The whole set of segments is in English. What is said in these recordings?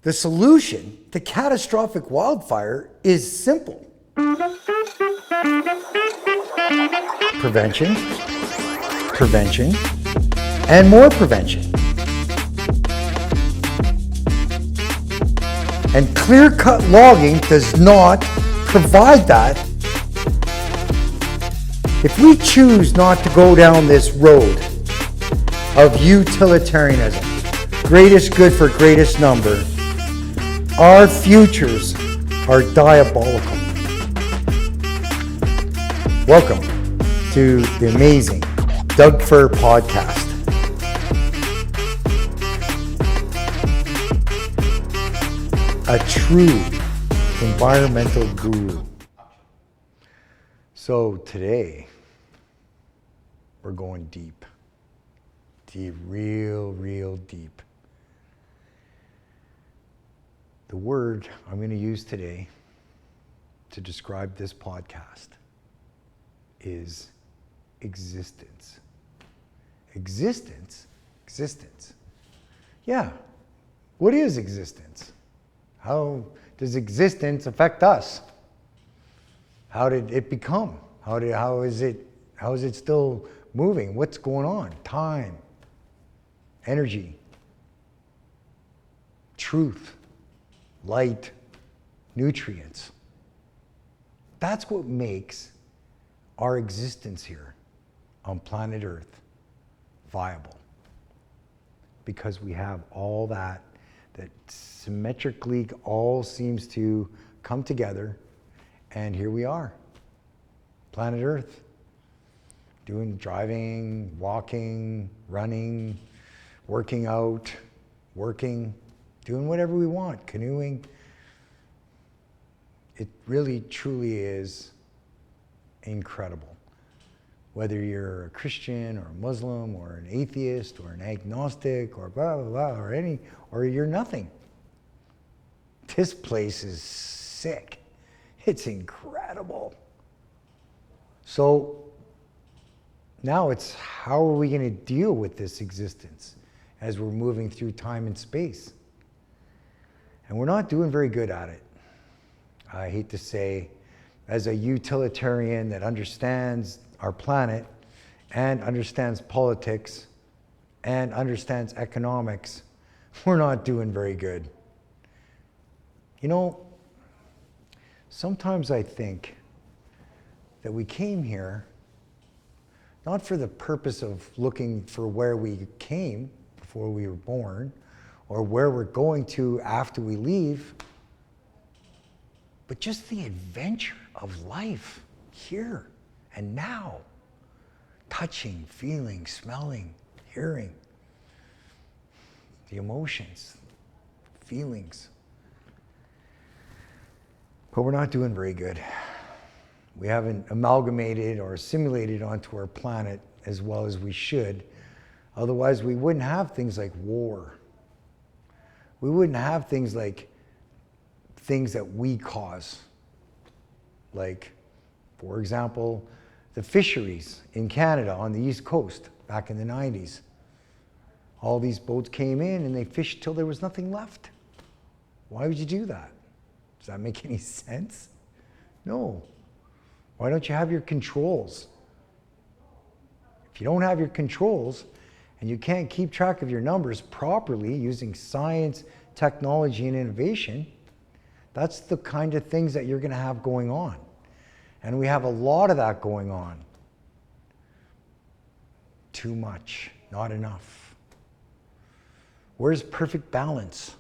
The solution to catastrophic wildfire is simple. Prevention, prevention, and more prevention. And clear-cut logging does not provide that. If we choose not to go down this road of utilitarianism, greatest good for greatest number, our futures are diabolical. Welcome to the amazing Doug Fir podcast. A true environmental guru. So today, we're going deep. Real deep. The word I'm going to use today to describe this podcast is existence. Existence? Yeah. What is existence? How does existence affect us? How did it become? How is it still moving? What's going on? Time, energy, truth, light, nutrients. That's what makes our existence here on planet Earth viable. Because we have all that symmetrically all seems to come together, and here we are, planet Earth, driving, walking, running, working out, doing whatever we want, canoeing. It really, truly is incredible. Whether you're a Christian or a Muslim or an atheist or an agnostic or blah, blah, blah, or you're nothing. This place is sick. It's incredible. So now it's how are we going to deal with this existence as we're moving through time and space? And we're not doing very good at it. I hate to say, as a utilitarian that understands our planet and understands politics and understands economics, we're not doing very good. You know, sometimes I think that we came here not for the purpose of looking for where we came before we were born or where we're going to after we leave, but just the adventure of life here and now. Touching, feeling, smelling, hearing, the emotions, feelings. But we're not doing very good. We haven't amalgamated or assimilated onto our planet as well as we should. Otherwise, we wouldn't have things like war. We wouldn't have things like things that we cause. Like, for example, the fisheries in Canada on the East Coast back in the 90s. All these boats came in and they fished till there was nothing left. Why would you do that? Does that make any sense? No. Why don't you have your controls? If you don't have your controls and you can't keep track of your numbers properly using science, technology, and innovation, that's the kind of things that you're going to have going on. And we have a lot of that going on. Too much, not enough. Where's perfect balance?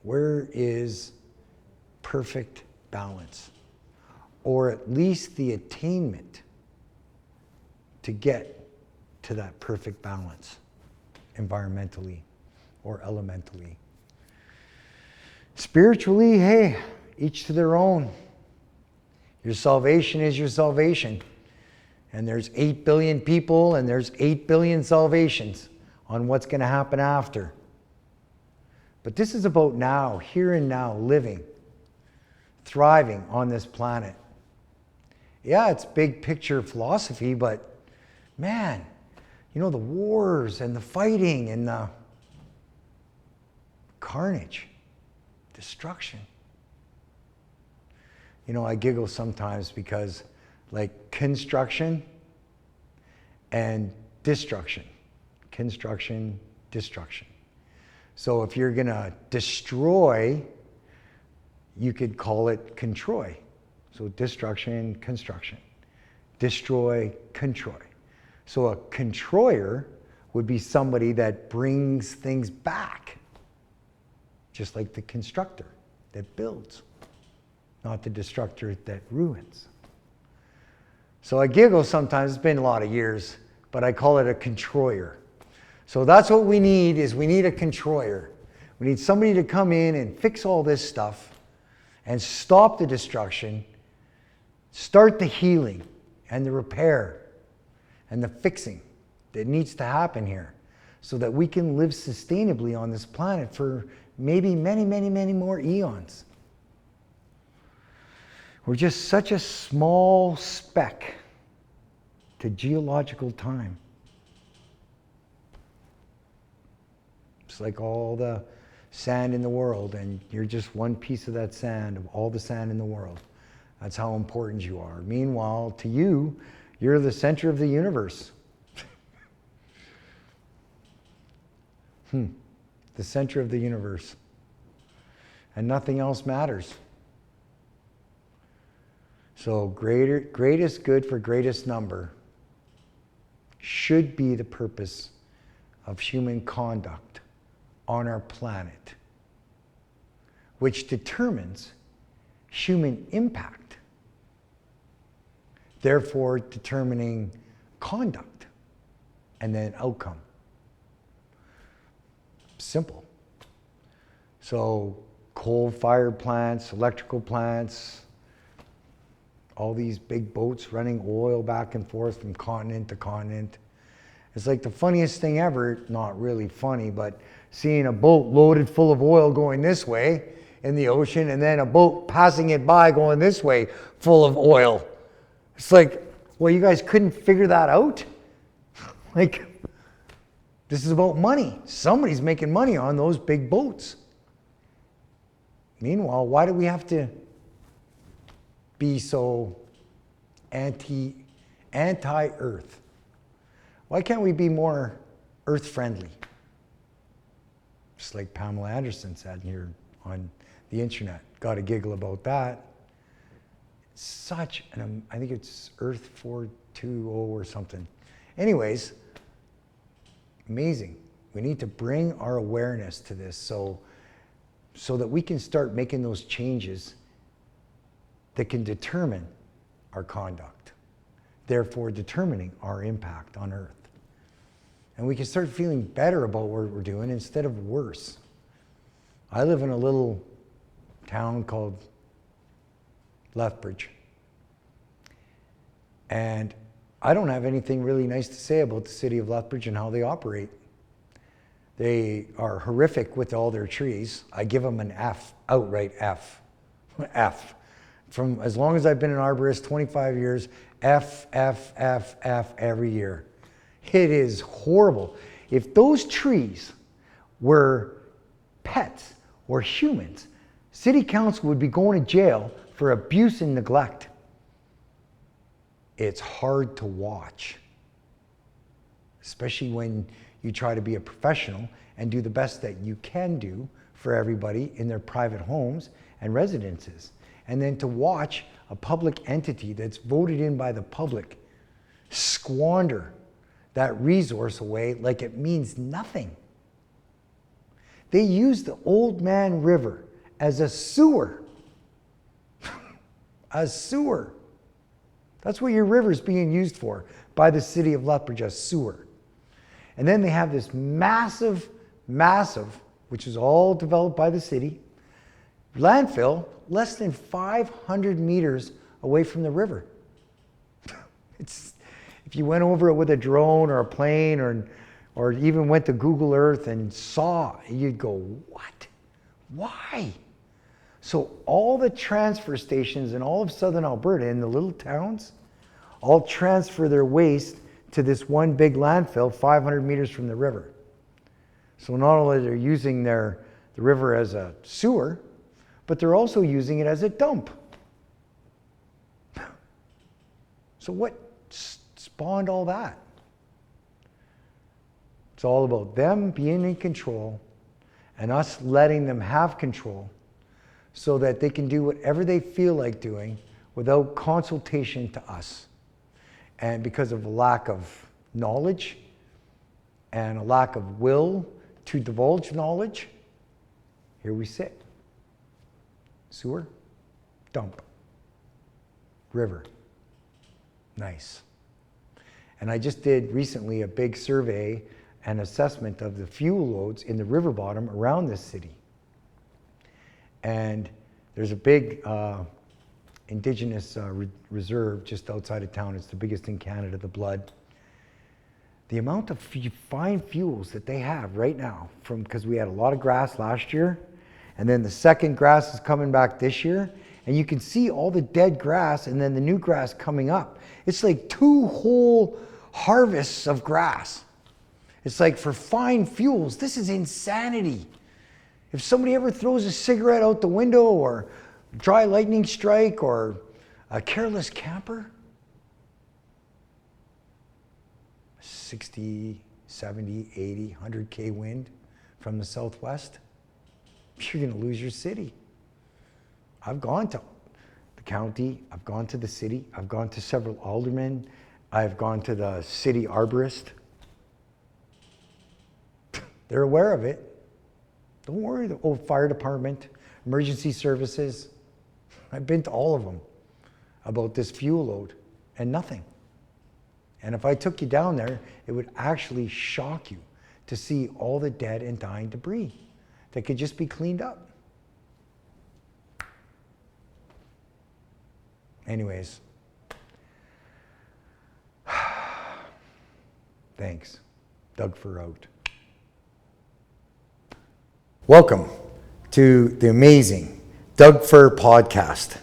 Where is perfect balance? Or at least the attainment to get to that perfect balance, environmentally or elementally. Spiritually, hey, each to their own. Your salvation is your salvation. And there's 8 billion people and there's 8 billion salvations on what's going to happen after. But this is about now, here and now, living, thriving on this planet. Yeah, it's big picture philosophy, but man, you know, the wars and the fighting and the carnage. Destruction. You know, I giggle sometimes because like construction and destruction. Construction, destruction. So if you're going to destroy, you could call it controy. So destruction, construction. Destroy, controy. So a controyer would be somebody that brings things back, just like the constructor that builds, not the destructor that ruins. So I giggle sometimes, it's been a lot of years, but I call it a controyer. So that's what we need, is we need a controyer. We need somebody to come in and fix all this stuff and stop the destruction, start the healing and the repair and the fixing that needs to happen here so that we can live sustainably on this planet for maybe many, many, many more eons. We're just such a small speck to geological time. It's like all the sand in the world, and you're just one piece of that sand, of all the sand in the world. That's how important you are. Meanwhile, to you, you're the center of the universe. The center of the universe. And nothing else matters. So greatest good for greatest number should be the purpose of human conduct on our planet, which determines human impact, therefore determining conduct and then outcome. Simple. So coal-fired plants, electrical plants, all these big boats running oil back and forth from continent to continent. It's like the funniest thing ever, not really funny, but seeing a boat loaded full of oil going this way in the ocean and then a boat passing it by going this way full of oil. It's like, well, you guys couldn't figure that out? Like, this is about money. Somebody's making money on those big boats. Meanwhile, why do we have to be so anti-earth? Why can't we be more earth-friendly? Just like Pamela Anderson said here on the internet. Got a giggle about that. Such an, I think it's Earth 420 or something. Anyways, amazing. We need to bring our awareness to this so that we can start making those changes that can determine our conduct, therefore determining our impact on Earth. And we can start feeling better about what we're doing instead of worse. I live in a little town called Lethbridge. And I don't have anything really nice to say about the city of Lethbridge and how they operate. They are horrific with all their trees. I give them an F, outright F. F. From as long as I've been an arborist, 25 years, F, F, F, F every year. It is horrible. If those trees were pets or humans, city council would be going to jail for abuse and neglect. It's hard to watch, especially when you try to be a professional and do the best that you can do for everybody in their private homes and residences. And then to watch a public entity that's voted in by the public squander that resource away like it means nothing. They use the Old Man River as a sewer. A sewer. That's what your river is being used for by the city of Lethbridge, a sewer. And then they have this massive, which is all developed by the city, landfill less than 500 meters away from the river. If you went over it with a drone or a plane or even went to Google Earth and saw, you'd go, what? Why? So all the transfer stations in all of southern Alberta, in the little towns, all transfer their waste to this one big landfill 500 meters from the river. So not only they're using the river as a sewer but they're also using it as a dump. So what spawned all that? It's all about them being in control and us letting them have control so that they can do whatever they feel like doing without consultation to us. And because of a lack of knowledge and a lack of will to divulge knowledge, here we sit. Sewer, dump. River, nice. And I just did recently a big survey and assessment of the fuel loads in the river bottom around this city. And there's a big indigenous reserve just outside of town. It's the biggest in Canada, the Blood. The amount of fine fuels that they have right now, because we had a lot of grass last year, and then the second grass is coming back this year, and you can see all the dead grass and then the new grass coming up. It's like 2 whole harvests of grass. It's like for fine fuels, this is insanity. If somebody ever throws a cigarette out the window or dry lightning strike or a careless camper, 60, 70, 80, 100K wind from the southwest, you're going to lose your city. I've gone to the county, I've gone to the city, I've gone to several aldermen, I've gone to the city arborist. They're aware of it. Don't worry, the fire department, emergency services. I've been to all of them about this fuel load and nothing. And if I took you down there, it would actually shock you to see all the dead and dying debris that could just be cleaned up. Anyways, thanks. Doug Fur out. Welcome to the amazing Doug Fur podcast.